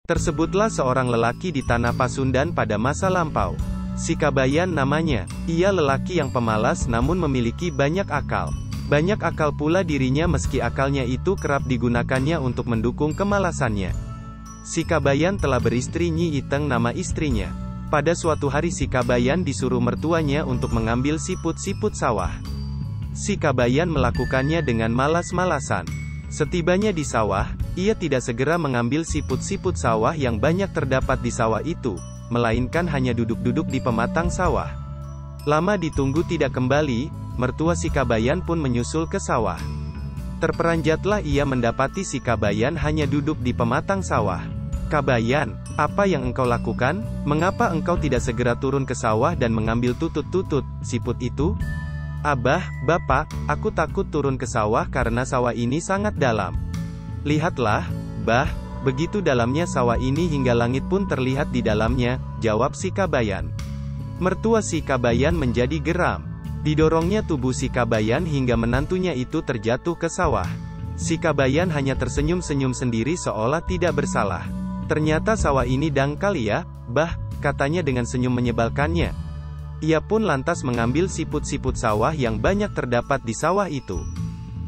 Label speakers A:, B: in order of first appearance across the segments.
A: Tersebutlah seorang lelaki di tanah Pasundan pada masa lampau. Si Kabayan namanya. Ia lelaki yang pemalas namun memiliki banyak akal. Banyak akal pula dirinya meski akalnya itu kerap digunakannya untuk mendukung kemalasannya. Si Kabayan telah beristri Nyi Iteng nama istrinya. Pada suatu hari si Kabayan disuruh mertuanya untuk mengambil siput-siput sawah. Si Kabayan melakukannya dengan malas-malasan. Setibanya di sawah, ia tidak segera mengambil siput-siput sawah yang banyak terdapat di sawah itu, melainkan hanya duduk-duduk di pematang sawah. Lama ditunggu tidak kembali, mertua si Kabayan pun menyusul ke sawah. Terperanjatlah ia mendapati si Kabayan hanya duduk di pematang sawah. "Kabayan, apa yang engkau lakukan? Mengapa engkau tidak segera turun ke sawah dan mengambil tutut-tutut siput itu?" "Abah, Bapak, aku takut turun ke sawah karena sawah ini sangat dalam." "Lihatlah, Bah, begitu dalamnya sawah ini hingga langit pun terlihat di dalamnya," jawab si Kabayan. Mertua si Kabayan menjadi geram. Didorongnya tubuh si Kabayan hingga menantunya itu terjatuh ke sawah. Si Kabayan hanya tersenyum-senyum sendiri seolah tidak bersalah. "Ternyata sawah ini dangkal ya, Bah," katanya dengan senyum menyebalkannya. Ia pun lantas mengambil siput-siput sawah yang banyak terdapat di sawah itu.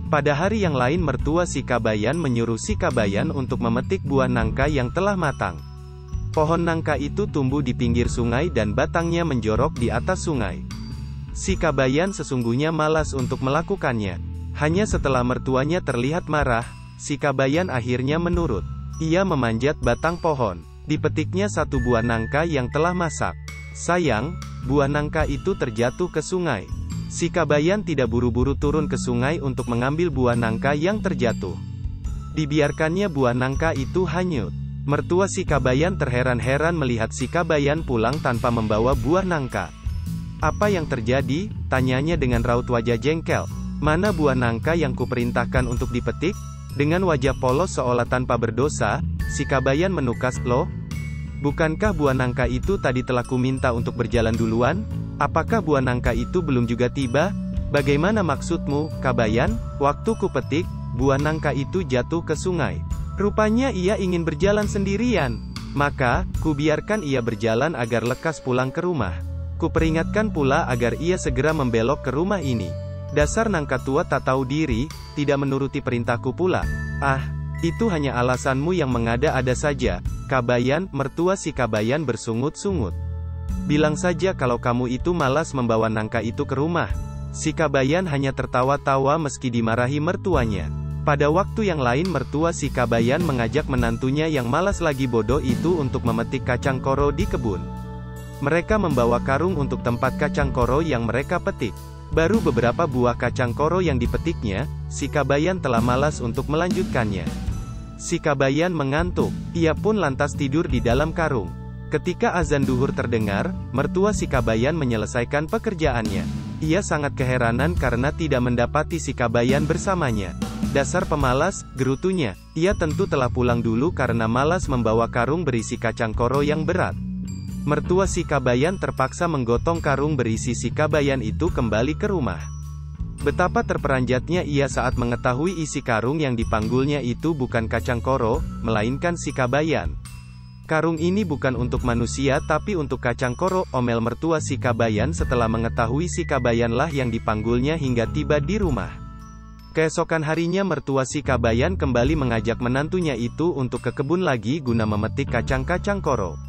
A: Pada hari yang lain mertua si Kabayan menyuruh si Kabayan untuk memetik buah nangka yang telah matang. Pohon nangka itu tumbuh di pinggir sungai dan batangnya menjorok di atas sungai. Si Kabayan sesungguhnya malas untuk melakukannya. Hanya setelah mertuanya terlihat marah, si Kabayan akhirnya menurut. Ia memanjat batang pohon. Dipetiknya satu buah nangka yang telah masak. Sayang, buah nangka itu terjatuh ke sungai. Si Kabayan tidak buru-buru turun ke sungai untuk mengambil buah nangka yang terjatuh. Dibiarkannya buah nangka itu hanyut. Mertua si Kabayan terheran-heran melihat si Kabayan pulang tanpa membawa buah nangka. "Apa yang terjadi?" tanyanya dengan raut wajah jengkel. "Mana buah nangka yang kuperintahkan untuk dipetik?" Dengan wajah polos seolah tanpa berdosa, si Kabayan menukas, "Loh, bukankah buah nangka itu tadi telah kuminta untuk berjalan duluan? Apakah buah nangka itu belum juga tiba? Bagaimana maksudmu, Kabayan? Waktu kupetik, buah nangka itu jatuh ke sungai. Rupanya ia ingin berjalan sendirian. Maka, kubiarkan ia berjalan agar lekas pulang ke rumah. Kuperingatkan pula agar ia segera membelok ke rumah ini. Dasar nangka tua tak tahu diri, tidak menuruti perintahku pula." "Ah, itu hanya alasanmu yang mengada-ada saja, Kabayan." Mertua si Kabayan bersungut-sungut. "Bilang saja kalau kamu itu malas membawa nangka itu ke rumah." Si Kabayan hanya tertawa-tawa meski dimarahi mertuanya. Pada waktu yang lain mertua si Kabayan mengajak menantunya yang malas lagi bodoh itu untuk memetik kacang koro di kebun. Mereka membawa karung untuk tempat kacang koro yang mereka petik. Baru beberapa buah kacang koro yang dipetiknya, si Kabayan telah malas untuk melanjutkannya. Si Kabayan mengantuk, ia pun lantas tidur di dalam karung. Ketika azan duhur terdengar, mertua si Kabayan menyelesaikan pekerjaannya. Ia sangat keheranan karena tidak mendapati si Kabayan bersamanya. "Dasar pemalas," gerutunya. Ia tentu telah pulang dulu karena malas membawa karung berisi kacang koro yang berat. Mertua si Kabayan terpaksa menggotong karung berisi si Kabayan itu kembali ke rumah. Betapa terperanjatnya ia saat mengetahui isi karung yang dipanggulnya itu bukan kacang koro, melainkan si Kabayan. "Karung ini bukan untuk manusia tapi untuk kacang koro," omel mertua si Kabayan setelah mengetahui si Kabayanlah yang dipanggulnya hingga tiba di rumah. Keesokan harinya mertua si Kabayan kembali mengajak menantunya itu untuk ke kebun lagi guna memetik kacang-kacang koro.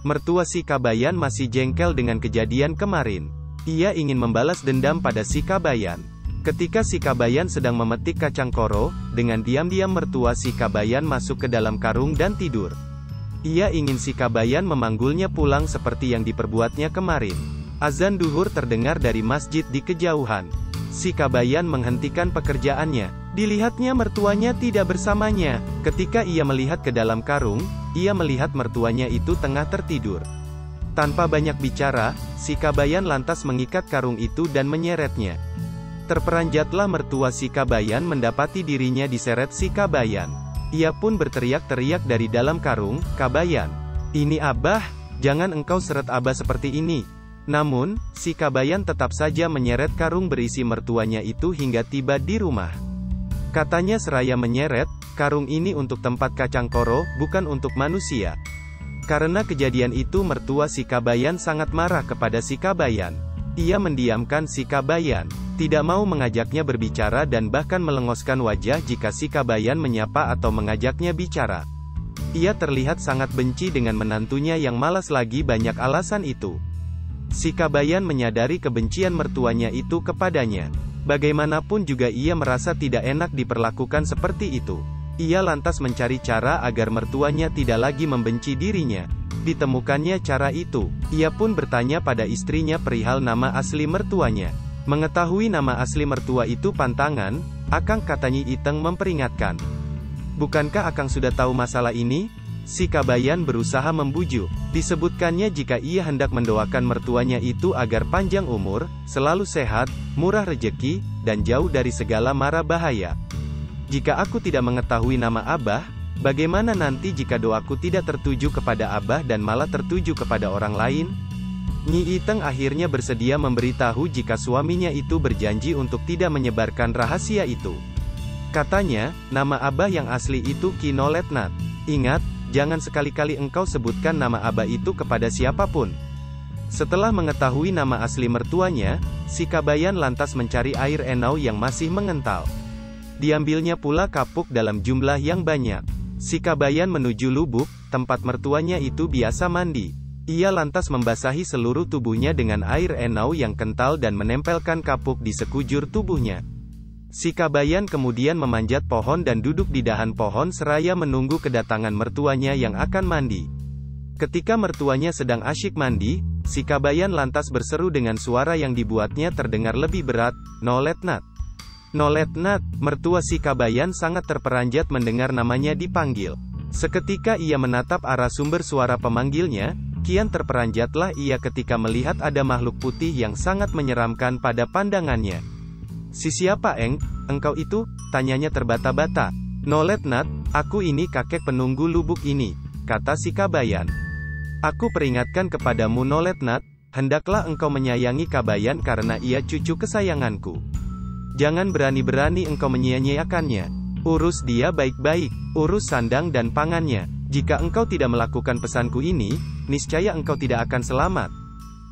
A: Mertua si Kabayan masih jengkel dengan kejadian kemarin. Ia ingin membalas dendam pada si Kabayan. Ketika si Kabayan sedang memetik kacang koro, dengan diam-diam mertua si Kabayan masuk ke dalam karung dan tidur. Ia ingin si Kabayan memanggulnya pulang seperti yang diperbuatnya kemarin. Azan duhur terdengar dari masjid di kejauhan. Si Kabayan menghentikan pekerjaannya. Dilihatnya mertuanya tidak bersamanya. Ketika ia melihat ke dalam karung, ia melihat mertuanya itu tengah tertidur. Tanpa banyak bicara, si Kabayan lantas mengikat karung itu dan menyeretnya. Terperanjatlah mertua si Kabayan mendapati dirinya diseret si Kabayan. Ia pun berteriak-teriak dari dalam karung, "Kabayan, ini Abah, jangan engkau seret Abah seperti ini." Namun, si Kabayan tetap saja menyeret karung berisi mertuanya itu hingga tiba di rumah. Katanya seraya menyeret, karung ini untuk tempat kacang koro, bukan untuk manusia. Karena kejadian itu mertua si Kabayan sangat marah kepada si Kabayan. Ia mendiamkan si Kabayan, tidak mau mengajaknya berbicara dan bahkan melengoskan wajah jika si Kabayan menyapa atau mengajaknya bicara. Ia terlihat sangat benci dengan menantunya yang malas lagi banyak alasan itu. Si Kabayan menyadari kebencian mertuanya itu kepadanya. Bagaimanapun juga ia merasa tidak enak diperlakukan seperti itu. Ia lantas mencari cara agar mertuanya tidak lagi membenci dirinya. Ditemukannya cara itu. Ia pun bertanya pada istrinya perihal nama asli mertuanya. Mengetahui nama asli mertua itu pantangan, Akang, katanya Iteng memperingatkan. Bukankah Akang sudah tahu masalah ini? Si Kabayan berusaha membujuk. Disebutkannya jika ia hendak mendoakan mertuanya itu agar panjang umur, selalu sehat, murah rejeki, dan jauh dari segala mara bahaya. Jika aku tidak mengetahui nama Abah, bagaimana nanti jika doaku tidak tertuju kepada Abah dan malah tertuju kepada orang lain? Nyi Iteng akhirnya bersedia memberitahu jika suaminya itu berjanji untuk tidak menyebarkan rahasia itu. Katanya, nama Abah yang asli itu Ki Noletnat. Ingat, jangan sekali-kali engkau sebutkan nama Abah itu kepada siapapun. Setelah mengetahui nama asli mertuanya, si Kabayan lantas mencari air enau yang masih mengental. Diambilnya pula kapuk dalam jumlah yang banyak. Si Kabayan menuju lubuk, tempat mertuanya itu biasa mandi. Ia lantas membasahi seluruh tubuhnya dengan air enau yang kental dan menempelkan kapuk di sekujur tubuhnya. Si Kabayan kemudian memanjat pohon dan duduk di dahan pohon seraya menunggu kedatangan mertuanya yang akan mandi. Ketika mertuanya sedang asyik mandi, si Kabayan lantas berseru dengan suara yang dibuatnya terdengar lebih berat, "Noletnat! Noletnat!" Mertua si Kabayan sangat terperanjat mendengar namanya dipanggil. Seketika ia menatap arah sumber suara pemanggilnya, kian terperanjatlah ia ketika melihat ada makhluk putih yang sangat menyeramkan pada pandangannya. "Si siapa, engkau itu?" tanyanya terbata-bata. "Noletnat, aku ini kakek penunggu lubuk ini," kata si Kabayan. "Aku peringatkan kepadamu Noletnat, hendaklah engkau menyayangi Kabayan karena ia cucu kesayanganku. Jangan berani-berani engkau menyia-nyiakannya. Urus dia baik-baik, urus sandang dan pangannya. Jika engkau tidak melakukan pesanku ini, niscaya engkau tidak akan selamat."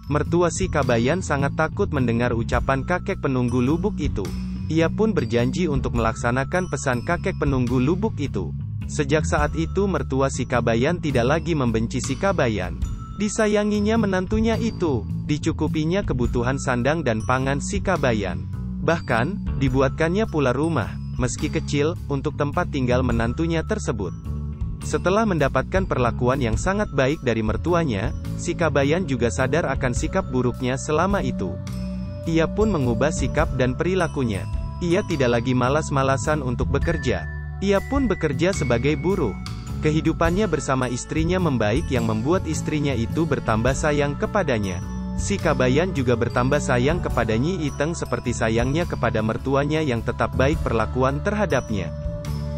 A: Mertua si Kabayan sangat takut mendengar ucapan kakek penunggu lubuk itu. Ia pun berjanji untuk melaksanakan pesan kakek penunggu lubuk itu. Sejak saat itu mertua si Kabayan tidak lagi membenci si Kabayan. Disayanginya menantunya itu, dicukupinya kebutuhan sandang dan pangan si Kabayan. Bahkan, dibuatkannya pula rumah, meski kecil, untuk tempat tinggal menantunya tersebut. Setelah mendapatkan perlakuan yang sangat baik dari mertuanya, si Kabayan juga sadar akan sikap buruknya selama itu. Ia pun mengubah sikap dan perilakunya. Ia tidak lagi malas-malasan untuk bekerja. Ia pun bekerja sebagai buruh. Kehidupannya bersama istrinya membaik yang membuat istrinya itu bertambah sayang kepadanya. Si Kabayan juga bertambah sayang kepada Nyi Iteng seperti sayangnya kepada mertuanya yang tetap baik perlakuan terhadapnya.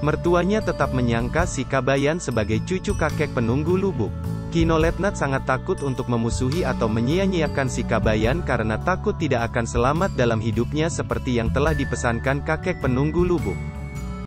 A: Mertuanya tetap menyangka si Kabayan sebagai cucu kakek penunggu lubuk. Ki Noletnat sangat takut untuk memusuhi atau menyia-nyiakan si Kabayan karena takut tidak akan selamat dalam hidupnya seperti yang telah dipesankan kakek penunggu lubuk.